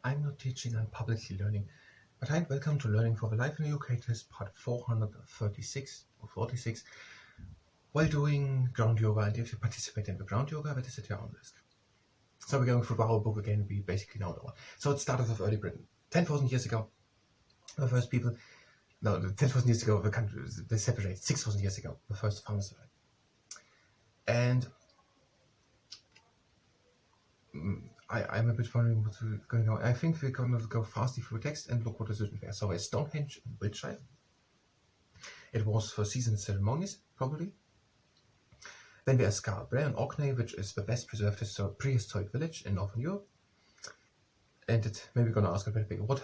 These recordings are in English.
I'm not teaching, I'm publicly learning. But hi, welcome to Learning for the Life in the UK test part 436 or 46. While doing ground yoga, and if you participate in the ground yoga, that is at your own risk. So we're going through the whole book again, we basically know the one. So it started with early Britain. 10,000 years ago, the first people, 10,000 years ago, the country, they separated. 6,000 years ago, the first founders. And I'm a bit wondering what's going on. I think we're going to go fastly through text and look what is written there. So there's Stonehenge in Wiltshire. It was for season ceremonies, probably. Then there's Scarborough in Orkney, which is the best preserved prehistoric village in Northern Europe. And it maybe going to ask a bit, what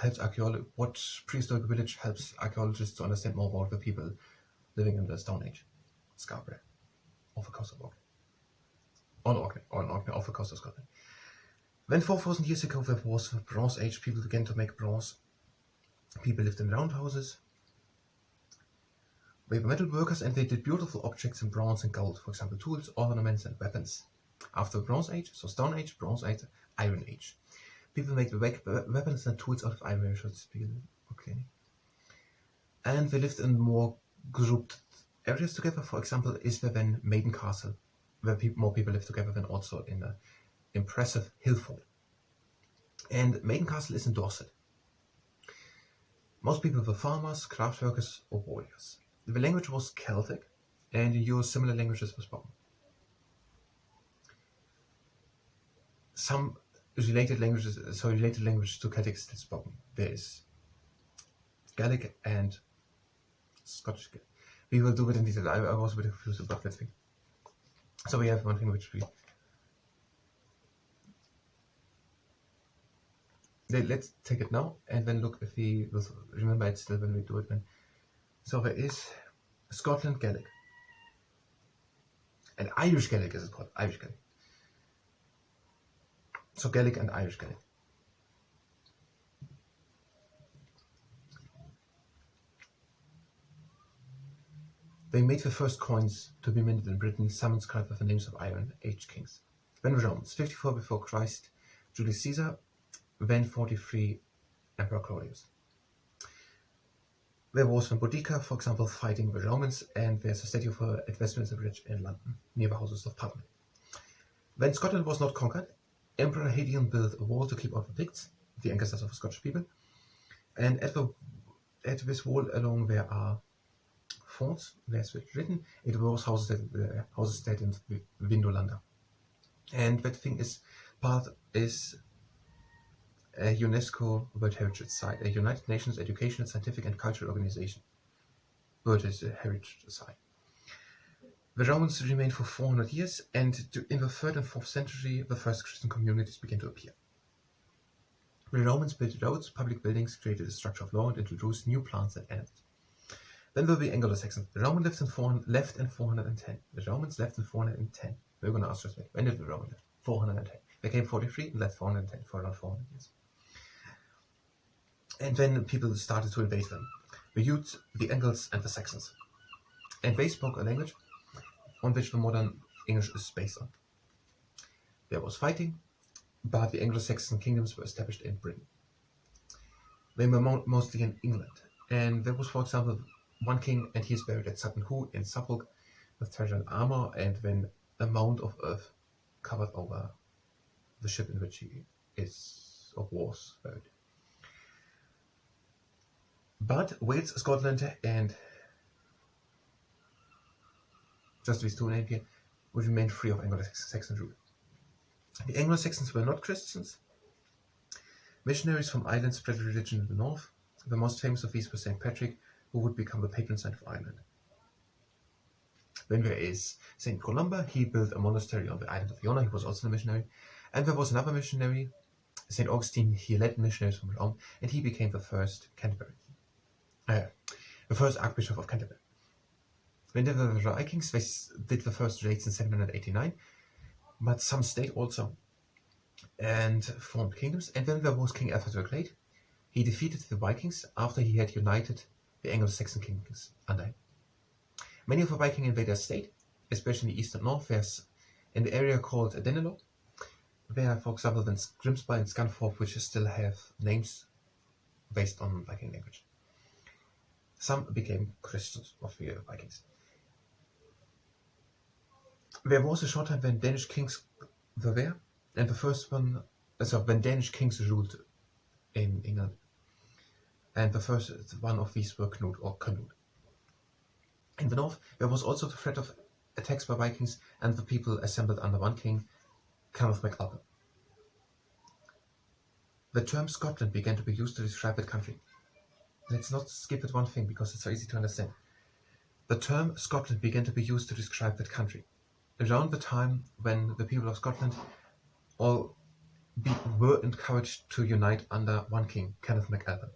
prehistoric village helps archaeologists to understand more about the people living in the Stone Age? Scarborough, off the coast of Orkney. On Orkney, off the coast of Scotland. Then 4,000 years ago, there was the Bronze Age. People began to make bronze. People lived in roundhouses. They were metal workers and they did beautiful objects in bronze and gold, for example, tools, ornaments, and weapons. After the Bronze Age, so Stone Age, Bronze Age, Iron Age. People make weapons and tools out of iron, so to speak. Okay. And they lived in more grouped areas together. For example, is there then Maiden Castle, where more people live together than also in a impressive hill fort. And Maiden Castle is in Dorset. Most people were farmers, craft workers, or warriors. The language was Celtic, and in Europe similar languages were spoken. Some related languages to Celtic still spoken. There is Gaelic and Scottish. We will do it in detail. I was a bit confused about that thing. So we have one thing which we... Let's take it now and then look if we will remember it still when we do it. So there is Scotland Gaelic. And Irish Gaelic is it called? Irish Gaelic. So Gaelic and Irish Gaelic. They made the first coins to be minted in Britain, some inscribed with the names of Iron Age kings. Then the Romans, 54 before Christ, Julius Caesar, then 43 Emperor Claudius. There was the Boudica, for example, fighting the Romans, and there's a statue for at Westminster Bridge in London, near the Houses of Parliament. When Scotland was not conquered, Emperor Hadrian built a wall to keep out the Picts, the ancestors of the Scottish people, and at this wall along there are forts, there's written, it was houses that in Vindolanda. And that thing is a UNESCO World Heritage Site, a United Nations Educational, Scientific and Cultural Organization. World Heritage Site. The Romans remained for 400 years, and in the 3rd and 4th century, the first Christian communities began to appear. The Romans built roads, public buildings, created a structure of law, and introduced new plants and animals. Then there will be Anglo-Saxons. The Romans left in 410. The Romans left in 410. We're going to ask just when did the Romans left? 410. They came 43 and left 410 for around 400 years. And then people started to invade them. The Utes, the Angles, and the Saxons. And they spoke a language on which the modern English is based on. There was fighting, but the Anglo-Saxon kingdoms were established in Britain. They were mostly in England. And there was, for example, one king, and he is buried at Sutton Hoo in Suffolk with treasure and armor, and then a mound of earth covered over the ship in which he was buried. But Wales, Scotland, and just these two names here would remain free of Anglo-Saxon rule. The Anglo-Saxons were not Christians. Missionaries from Ireland spread religion in the north. The most famous of these was St. Patrick, who would become the patron saint of Ireland. Then there is St. Columba. He built a monastery on the island of Iona. He was also a missionary. And there was another missionary, St. Augustine. He led missionaries from Rome, and he became the first Archbishop of Canterbury. When there were the Vikings, they did the first raids in 789, but some stayed also and formed kingdoms. And then there was King Alfred the Great. He defeated the Vikings after he had united the Anglo-Saxon kingdoms under him. Many of the Viking invaders stayed, especially in the east and north. There's in the area called Danelaw, There are, for example, then Grimsby and Scunthorpe, which still have names based on Viking language. Some became Christians of the Vikings. There was a short time when Danish kings were there, and the first one, when Danish kings ruled in England, and the first one of these were Knut or Canute. In the north, there was also the threat of attacks by Vikings, and the people assembled under one king, Kenneth MacAlpin. The term Scotland began to be used to describe that country. Let's not skip at one thing because it's so easy to understand. The term Scotland began to be used to describe that country around the time when the people of Scotland all were encouraged to unite under one king, Kenneth MacAlpin,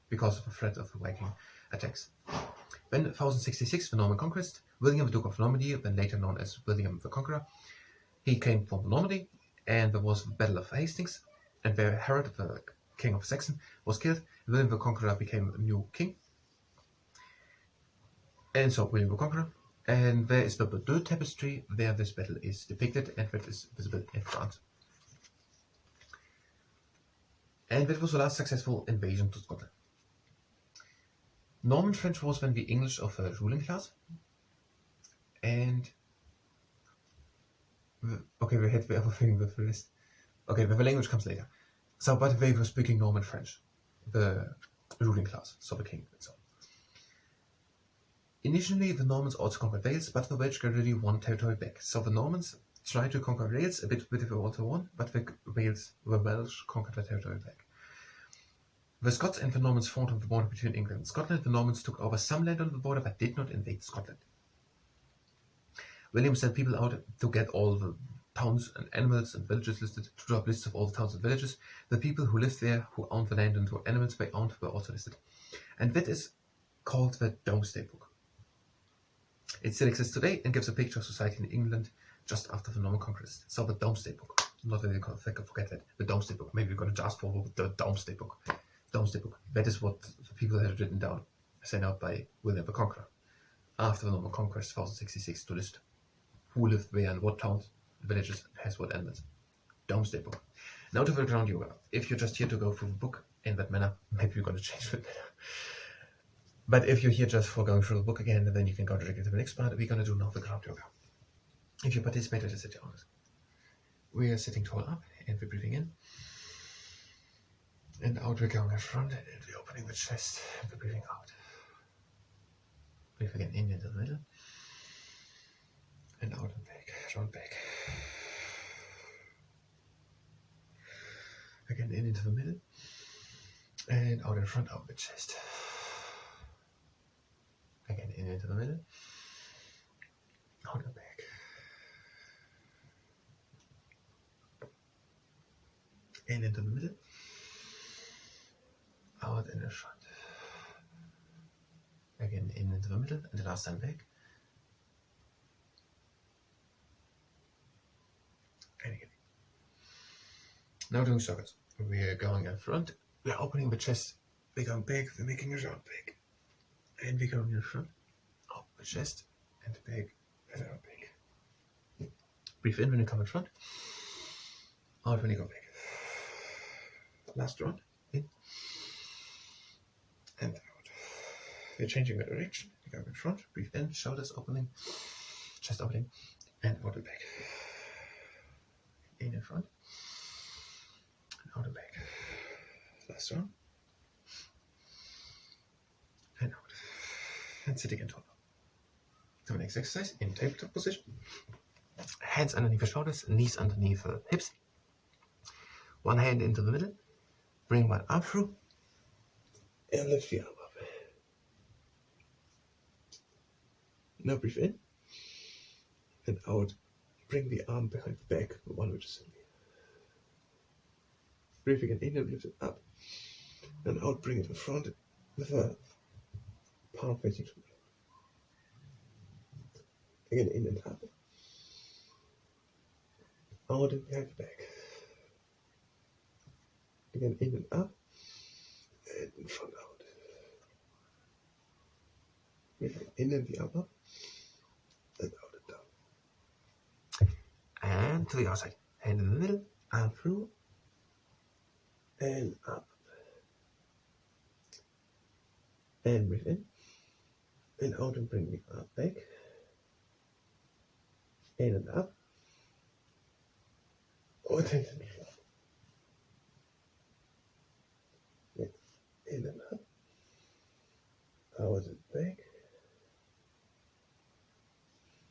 because of the threat of the Viking attacks. When 1066, the Norman Conquest, William the Duke of Normandy, then later known as William the Conqueror, he came from Normandy, and there was the Battle of Hastings, and where Harold, the king of Saxon, was killed. William the Conqueror became a new king, and so William the Conqueror. And there is the Bordeaux Tapestry, where this battle is depicted, and that is visible in France. And that was the last successful invasion to Scotland. Norman French was then the English of a ruling class, and okay, we had the other thing with the list. Okay, the language comes later. So, but they were speaking Norman French, the ruling class, so the king and so on. Initially, the Normans also conquered Wales, but the Welsh gradually won territory back. So the Normans tried to conquer Wales a bit with World War I, but the Welsh conquered the territory back. The Scots and the Normans fought on the border between England and Scotland. The Normans took over some land on the border, but did not invade Scotland. William sent people out to get all the towns and animals and villages listed, to draw up lists of all the towns and villages. The people who lived there, who owned the land and who animals they owned, were also listed. And that is called the Domesday Book. It still exists today and gives a picture of society in England just after the Norman Conquest. So the Domesday Book. Not that you can forget that. The Domesday Book. Maybe we're going to just follow the Domesday Book. Domesday Book. That is what the people had written down, sent out by William the Conqueror after the Norman Conquest, 1066, to list who lived where and what towns, villages, has what animals. Domesday Book. Now to the ground yoga. If you're just here to go through the book in that manner, maybe you're going to change it. But if you're here just for going through the book again, then you can go directly to the next part. We're going to do now the ground yoga. If you participate, just sit down. We are sitting tall up, and we're breathing in. And out we're going in front, and we're opening the chest, and we're breathing out. Breathe again in into the middle. And out and back, round back. Again in into the middle. And out in front, out the chest. Again in into the middle. Out and back. In into the middle. Out and in front. Again in into the middle, and the last time back. And again. Now doing circles. We're going in front, we're opening the chest, we're going back, we're making a round back. And we're going in front, open the chest, and back, and round back. Breathe in when you come in front, out when you go back. Last round, in, and out. We're changing the direction, we go in front, breathe in, shoulders opening, chest opening, and out and back. In front, and out and back. Last round, and out. And sit again tall. To the next exercise, in tabletop position. Hands underneath the shoulders, knees underneath the hips. One hand into the middle. Bring one arm through. And lift the arm up. Now breathe in. And out. Bring the arm behind the back, the one which is in the breathe again in and lift it up. And out, bring it in front with a palm facing to the again in and up. Out and behind the back. Again in and up. And in front out. In and the arm up. And out and down. And to the outside. Hand in the middle, arm through and up. And breathe in and out and bring the arm back. In and up. Und hinten drauf. Jetzt in and up. Out and back.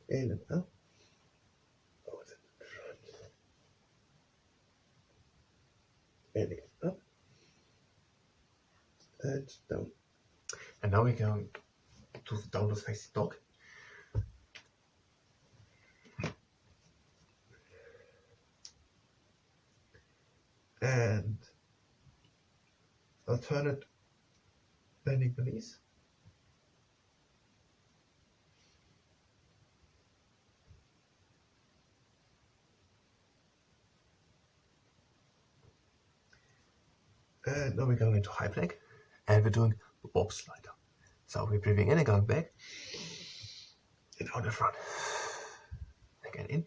In and up. Out and front. And again up. And down. And now we go to the downward facing dog. And alternate bending the knees. And now we're going into high plank and we're doing the bob slider. So we're breathing in and going back and out in front. Again in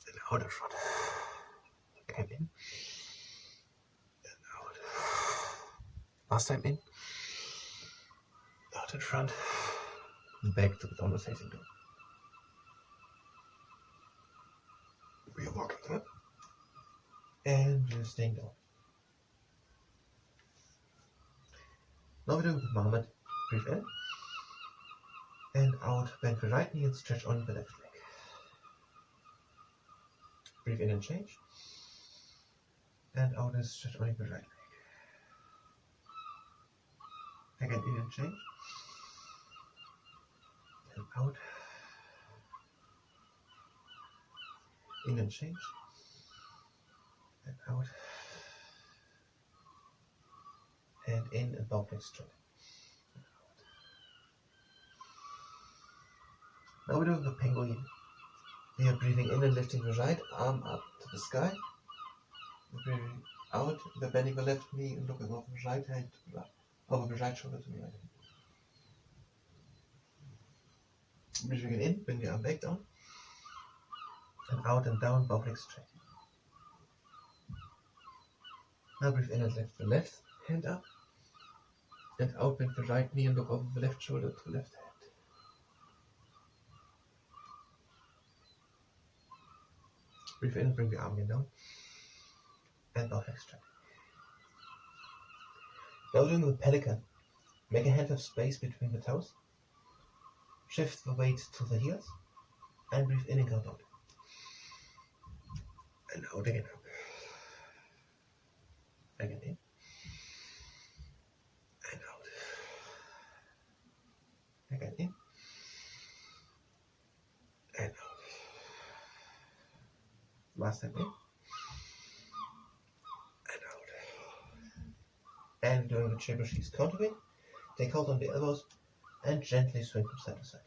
and out in front. Again in and out. Last time in, out in front, back to the downward facing dog. We are walking up and we're staying down. Now we're doing the marmot. Breathe in and out, bend the right knee and stretch on the left leg. Breathe in and change. And out and stretch on the right leg. Again in and change. And out. In and change. And out. And in and bow leg straight. Now we're doing the penguin. We are breathing in and lifting the right arm up to the sky. We're breathing out, we're bending the left knee and looking over the right hand, over the right shoulder to the right hand. Breathing in, bring the arm back down. And out and down, bow leg straight. Now breathe in and lift the left hand up. And out, bend the right knee and look over the left shoulder to the left hand. Breathe in, bring the arm again down. And bow leg straight. Now doing the pelican. Make a hand of space between the toes. Shift the weight to the heels. And breathe in and go down. And out again up. Again in. And out. Again in. And out. Last time in. And out. And doing the triple cheese counterweight. Take hold on the elbows and gently swing from side to side.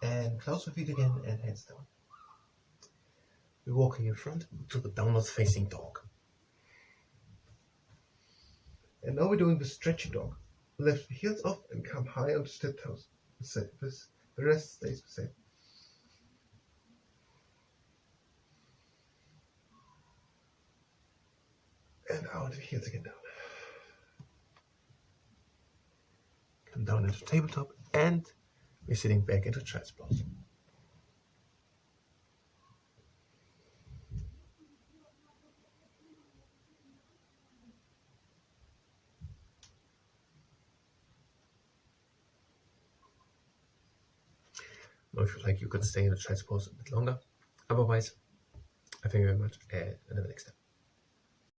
And close the feet again and hands down. We're walking in front to the downward facing dog. And now we're doing the stretchy dog. Lift the heels off and come high on the step toes. The rest stays the same. And out, the heels again down. Come down into tabletop and we're sitting back into child's pose. Now if you like, you can stay in the child's pose a bit longer. Otherwise, I thank you very much and until the next time.